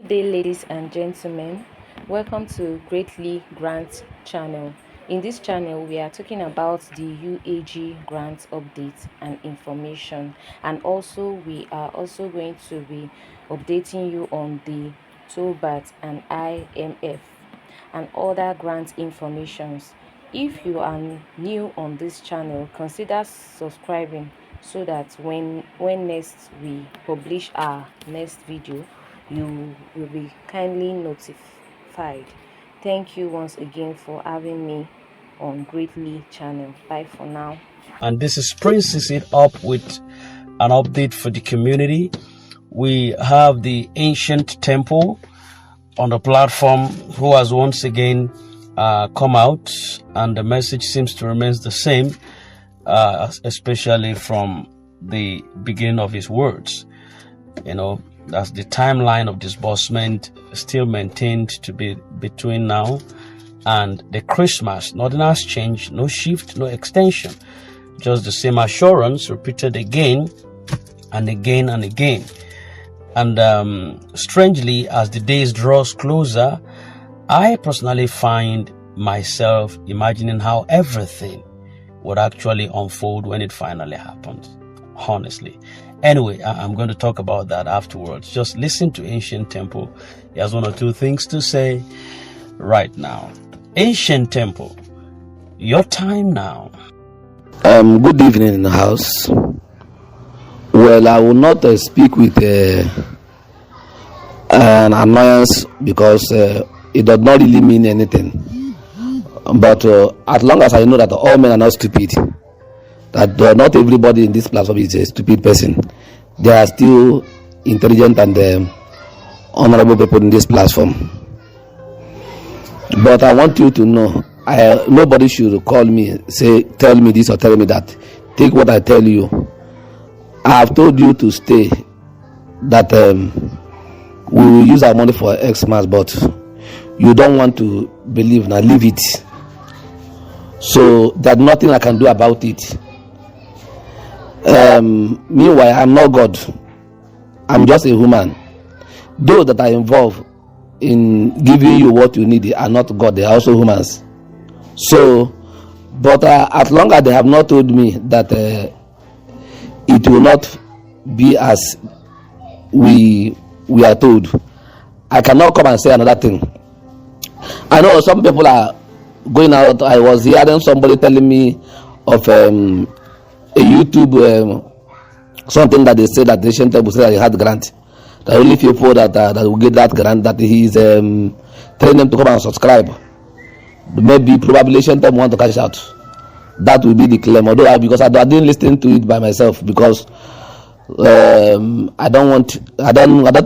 Good day, ladies and gentlemen. Welcome to Greatly Grant channel. In this channel, we are talking about the UAAG grant updates and information, and also we are also going to be updating you on the Theobarth and IMF and other grant informations. If you are new on this channel, consider subscribing so that when next we publish our next video, you will be kindly notified. Thank you once again for having me on Greatly channel. Bye for now. And this is Princess It Up with an update for the community. We have the ancient temple on the platform who has once again come out, and the message seems to remain the same, especially from the beginning of his words. That's the timeline of disbursement still maintained to be between now and the Christmas. Nothing has changed, no shift, no extension. Just the same assurance repeated again and again and again. And strangely, as the days draws closer, I personally find myself imagining how everything would actually unfold when it finally happens, honestly. Anyway, I'm going to talk about that afterwards. Just listen to Ancient Temple. He has one or two things to say right now. Ancient Temple, your time now. Good evening in the house. Well, I will not speak with an annoyance because it does not really mean anything. But as long as I know that all men are not stupid, that not everybody in this platform is a stupid person, there are still intelligent and honorable people in this platform. But I want you to know, nobody should call me, tell me this or tell me that. Take what I tell you. I have told you to stay, that we will use our money for Xmas, but you don't want to believe. Now leave it. So there's nothing I can do about it. Meanwhile, I'm not God. I'm just a human. Those that are involved in giving you what you need are not God. They are also humans. So, but as long as they have not told me that it will not be as we are told, I cannot come and say another thing. I know some people are going out. I was hearing somebody telling me of a YouTube something that they said that the ancient temple said that he had grant. The only people that will get that grant, that he is telling them to come and subscribe. Maybe probably ancient temple want to cash out. That will be the claim. Although because I didn't listen to it by myself, because I don't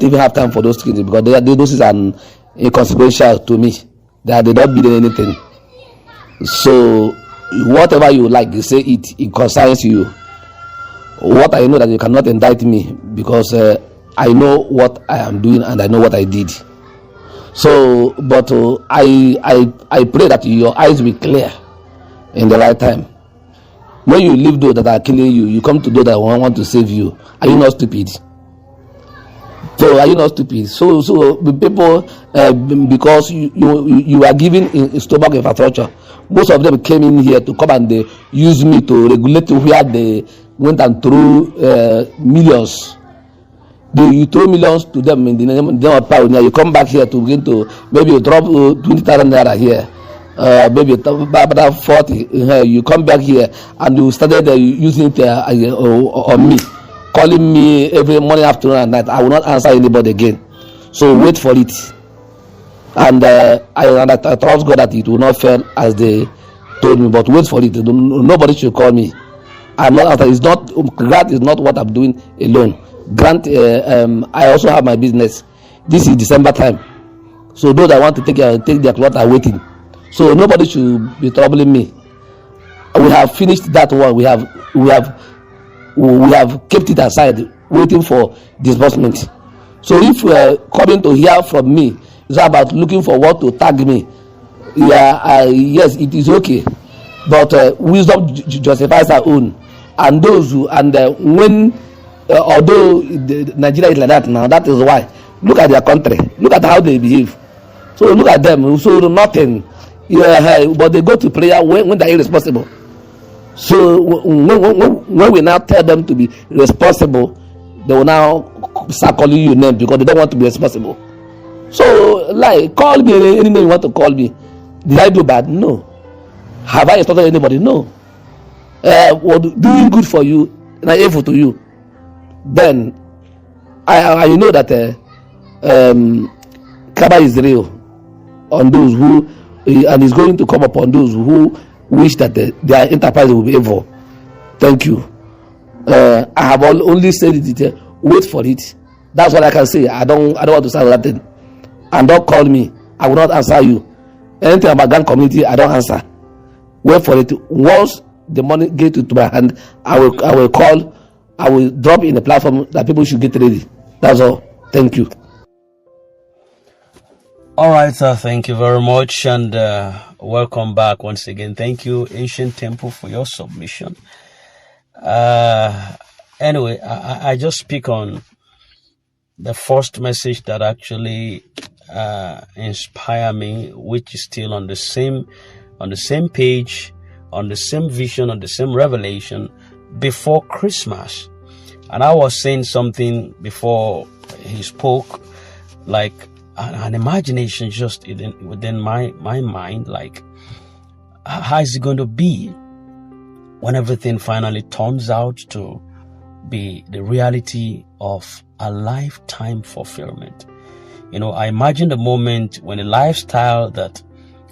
even have time for those things, because those is an inconsequential to me. They don't mean anything. So whatever you like, you say it concerns you. What I know that you cannot indict me, because I know what I am doing and I know what I did. So, but I pray that your eyes will be clear in the right time. When you leave those that are killing you, you come to those that want to save you. Are you not stupid? So are you not stupid? So the people, because you are giving in stomach infrastructure, most of them came in here to come and they use me to regulate where they went and threw millions. You throw millions to them in the name of Pioneer. You come back here to begin to maybe you drop 20,000 naira here, maybe about 40. You come back here and you started using it on me, calling me every morning, afternoon, and night. I will not answer anybody again. So wait for it. And I trust God that it will not fail as they told me. But wait for it. Nobody should call me. I'm not. It's not. Grant is not what I'm doing alone. Grant. I also have my business. This is December time, so those that want to take their cloth are waiting. So nobody should be troubling me. We have finished that one. We have kept it aside, waiting for disbursement. So if you are coming to hear from me, it's about looking for what to tag me. Yes, it is okay, but wisdom justifies our own. And those who when although Nigeria is like that now, that is why Look at their country. Look at how they behave. So look at them. So nothing. Yeah, but they go to prayer when they're irresponsible. So when we now tell them to be responsible, they will now start calling you name because they don't want to be responsible. So like, call me any name you want to call me. Did I do bad? No. Have I insulted anybody? No. Doing good for you and I'm evil to you. Then I know that Kaba is real on those who, and is going to come upon those who wish that their enterprise will be evil. Thank you. I have only said it. Wait for it. That's what I can say. I don't want to say that thing. And don't call me. I will not answer you. Anything about gang community, I don't answer. Wait for it. Once the money get into my hand, I will call. I will drop in a platform that people should get ready. That's all. Thank you. All right, sir. Thank you very much, and welcome back once again. Thank you, Ancient Temple, for your submission. Anyway, I just speak on the first message that actually inspired me, which is still on the same page, on the same vision, on the same revelation before Christmas. And I was saying something before he spoke, like an imagination just within my mind, like, how is it going to be when everything finally turns out to be the reality of a lifetime fulfillment? You know, I imagine the moment when a lifestyle that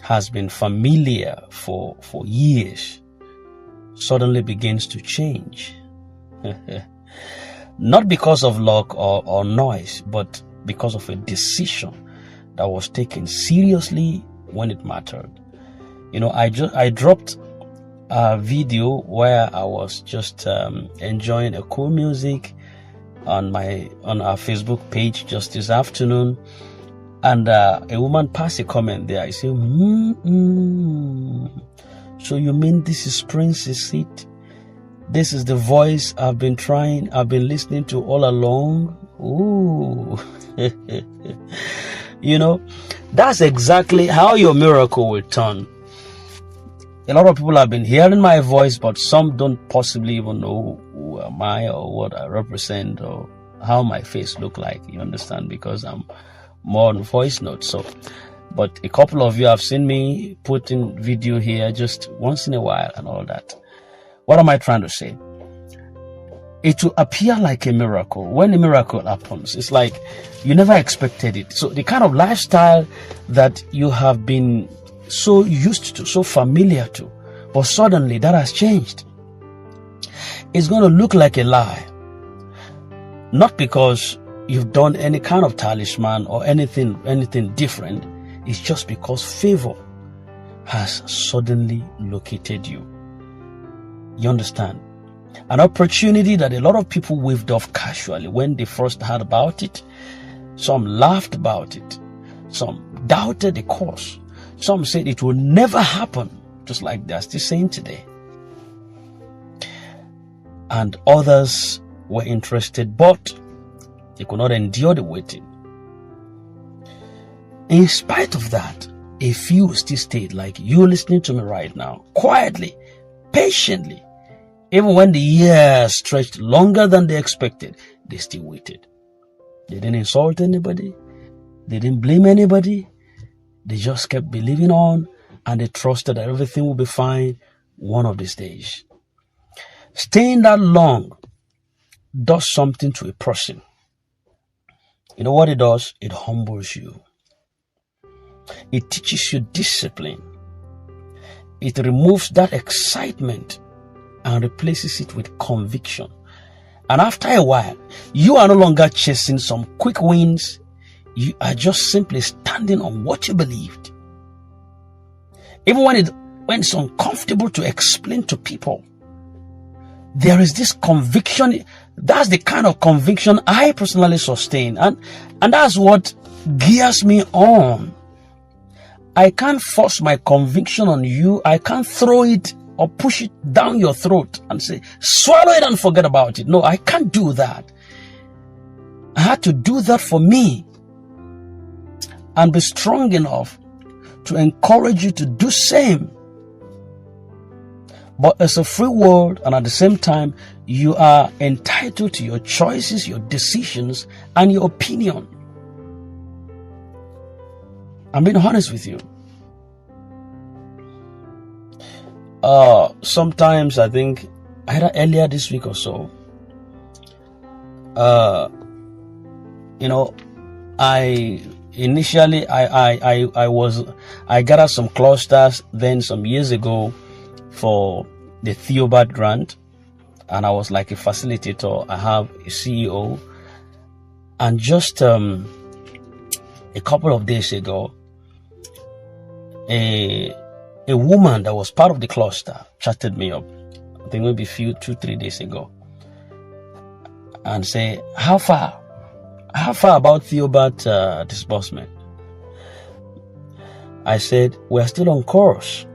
has been familiar for years suddenly begins to change. Not because of luck or noise, but because of a decision that was taken seriously when it mattered. You know, I dropped a video where I was just enjoying a cool music on our Facebook page just this afternoon, and a woman passed a comment there. I said, so you mean this is Prince's seat? This is the voice I've been listening to all along? Ooh. You know, that's exactly how your miracle will turn. A lot of people have been hearing my voice, but some don't possibly even know who am I or what I represent or how my face look like. You understand? Because I'm more on voice notes. So, but a couple of you have seen me putting video here just once in a while and all that. What am I trying to say? It will appear like a miracle. When a miracle happens, it's like you never expected it. So the kind of lifestyle that you have been so used to, so familiar to, but suddenly that has changed. It's going to look like a lie. Not because you've done any kind of talisman or anything different. It's just because favor has suddenly located you. You understand? An opportunity that a lot of people waved off casually when they first heard about it. Some laughed about it. Some doubted the cause. Some said it will never happen, just like they're still saying today. And others were interested, but they could not endure the waiting. In spite of that, a few still stayed, like you listening to me right now, quietly, patiently. Even when the years stretched longer than they expected, they still waited. They didn't insult anybody. They didn't blame anybody. They just kept believing on, and they trusted that everything would be fine one of these days. Staying that long does something to a person. You know what it does? It humbles you. It teaches you discipline. It removes that excitement and replaces it with conviction. And after a while, you are no longer chasing some quick wins. You are just simply standing on what you believed. Even when it's uncomfortable to explain to people, there is this conviction. That's the kind of conviction I personally sustain. And that's what gears me on. I can't force my conviction on you. I can't throw it or push it down your throat and say, swallow it and forget about it. No, I can't do that. I had to do that for me and be strong enough to encourage you to do same. But it's a free world, and at the same time, you are entitled to your choices, your decisions, and your opinion. I'm being honest with you. Sometimes I think either earlier this week or so, I gathered some clusters then some years ago for the Theobarth grant, and I was like a facilitator. I have a CEO, and just a couple of days ago, a woman that was part of the cluster chatted me up, I think maybe 2-3 days ago, and say, how far about Theobarth disbursement? I said, we're still on course.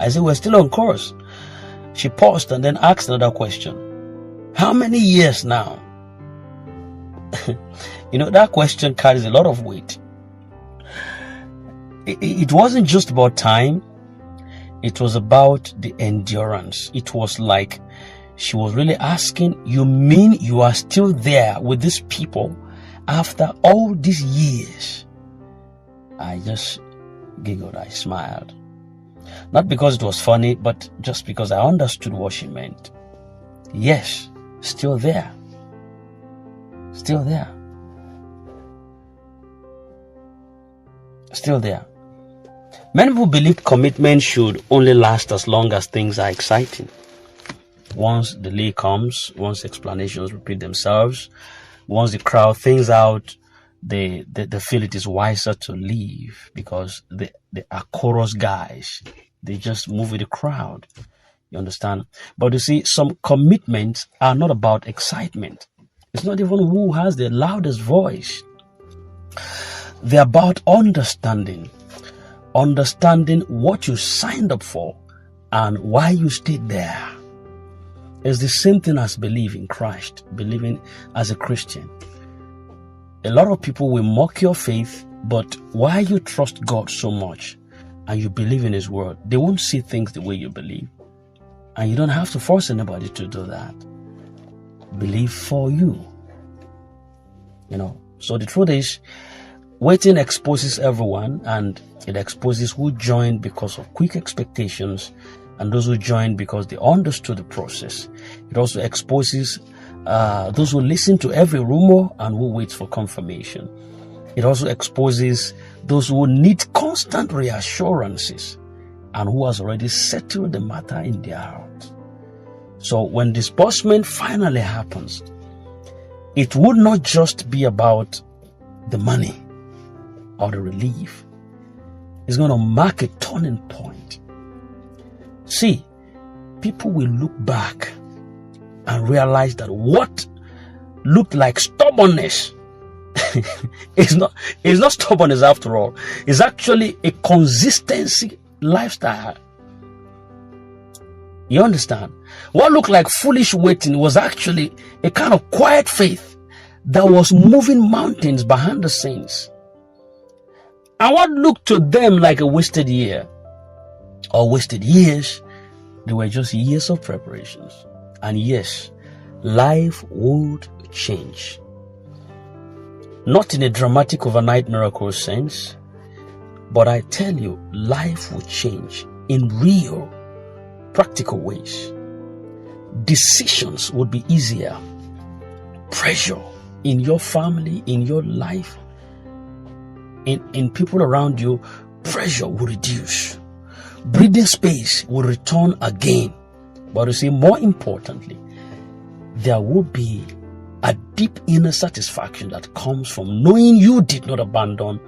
I said, we're still on course. She paused and then asked another question. How many years now? That question carries a lot of weight. It wasn't just about time. It was about the endurance. It was like she was really asking, you mean you are still there with these people after all these years? I just giggled. I smiled. Not because it was funny, but just because I understood what she meant. Yes, still there. Still there. Still there. Many people believe commitment should only last as long as things are exciting. Once the delay comes, once explanations repeat themselves, once the crowd thins out, they feel it is wiser to leave because they are chorus guys. They just move with the crowd. You understand? But you see, some commitments are not about excitement. It's not even who has the loudest voice. They're about understanding what you signed up for and why you stayed there. It's the same thing as believing Christ, believing as a Christian. A lot of people will mock your faith, but why you trust God so much and you believe in His word, they won't see things the way you believe. And you don't have to force anybody to do that. Believe for you. So the truth is, waiting exposes everyone, and it exposes who joined because of quick expectations and those who joined because they understood the process. It also exposes those who listen to every rumor and who wait for confirmation. It also exposes those who need constant reassurances and who has already settled the matter in their heart. So when disbursement finally happens, it would not just be about the money or the relief. It's going to mark a turning point. See, people will look back and realize that what looked like stubbornness is not stubbornness after all. It's actually a consistency lifestyle. You understand? What looked like foolish waiting was actually a kind of quiet faith that was moving mountains behind the scenes. And what looked to them like a wasted year or wasted years, they were just years of preparations. And yes, life would change. Not in a dramatic overnight miracle sense, but I tell you, life will change in real, practical ways. Decisions would be easier. Pressure in your family, in your life, in people around you, pressure will reduce. Breathing space will return again. But you see, more importantly, there will be a deep inner satisfaction that comes from knowing you did not abandon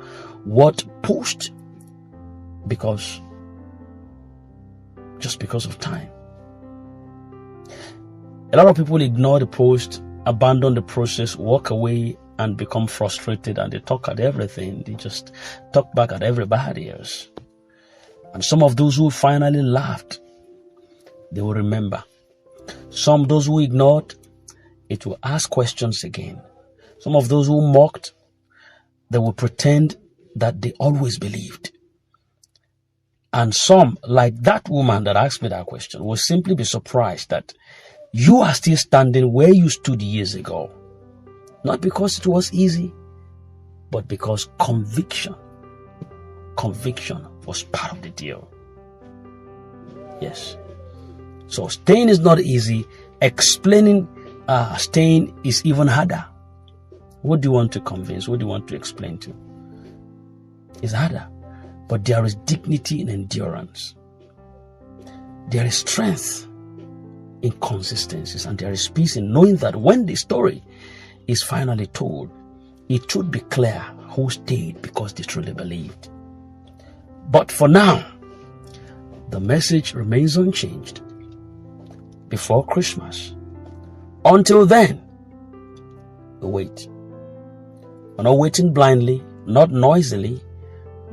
what pushed just because of time. A lot of people ignore the post, abandon the process, walk away and become frustrated, and they talk at everything. They just talk back at everybody else. And some of those who finally laughed, they will remember. Some, those who ignored, it will ask questions again. Some of those who mocked, they will pretend that they always believed. And some, like that woman that asked me that question, will simply be surprised that you are still standing where you stood years ago. Not because it was easy, but because conviction was part of the deal. Yes. So staying is not easy. Explaining staying is even harder. What do you want to convince? What do you want to explain to? It's harder. But there is dignity in endurance. There is strength in consistencies. And there is peace in knowing that when the story is finally told, it should be clear who stayed because they truly believed. But for now, the message remains unchanged. Before Christmas. Until then, we wait. We're not waiting blindly, not noisily,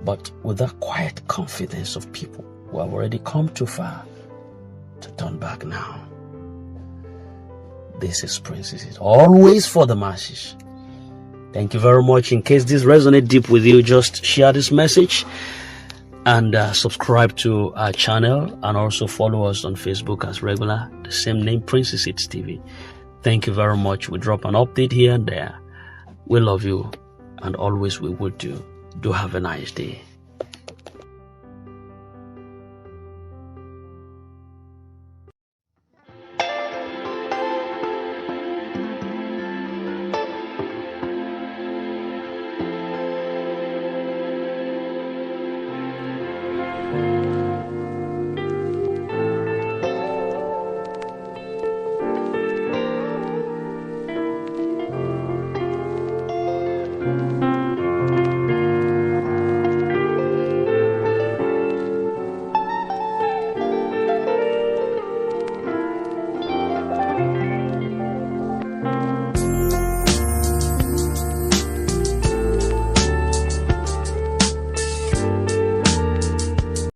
but with the quiet confidence of people who have already come too far to turn back now. This is Princess. It's always for the masses. Thank you very much. In case this resonates deep with you, just share this message and subscribe to our channel, and also follow us on Facebook as regular, the same name, Princess It's TV. Thank you very much. We drop an update here and there. We love you, and always we would do. Do have a nice day.